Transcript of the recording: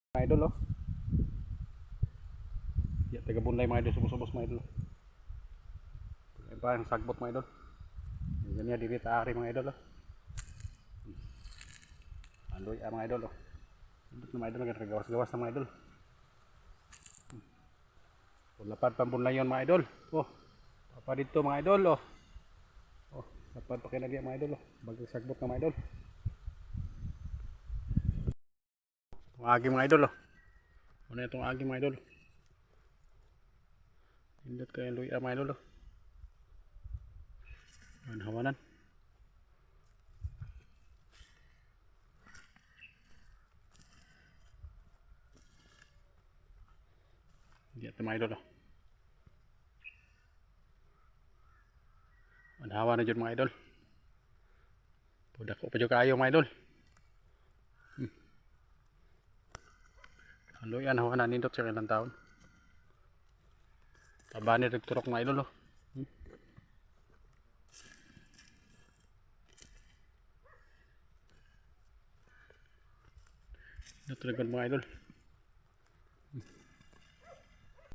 Mga idol oh. Ya, taga bunlay mga idol, subos-subos mga idol. Ay parang sagbot mga idol. Ganyan diri taari mga idol oh. Andoy mga idol oh. Dito mga idol nagagawas-gawas na mga idol. Lapad pa bunlay yon mga idol. Oh. Papa dito mga idol oh. Oh, lapad pa kinagya mga idol oh. Bagay sagbot na mga idol. Itong agi mga idol oh. Ano itong agi mga idol? Indot kayo luya mga idol oh. Ang hawanan. Hindi ito mga idol oh. Ang hawa na dyan mga idol. Pudak ko pa dyan kayo mga idol. Ang luya ang hawanan nindot sa kailang taon. Taba ni nagturok mga idol oh. Ito talaga mga idol.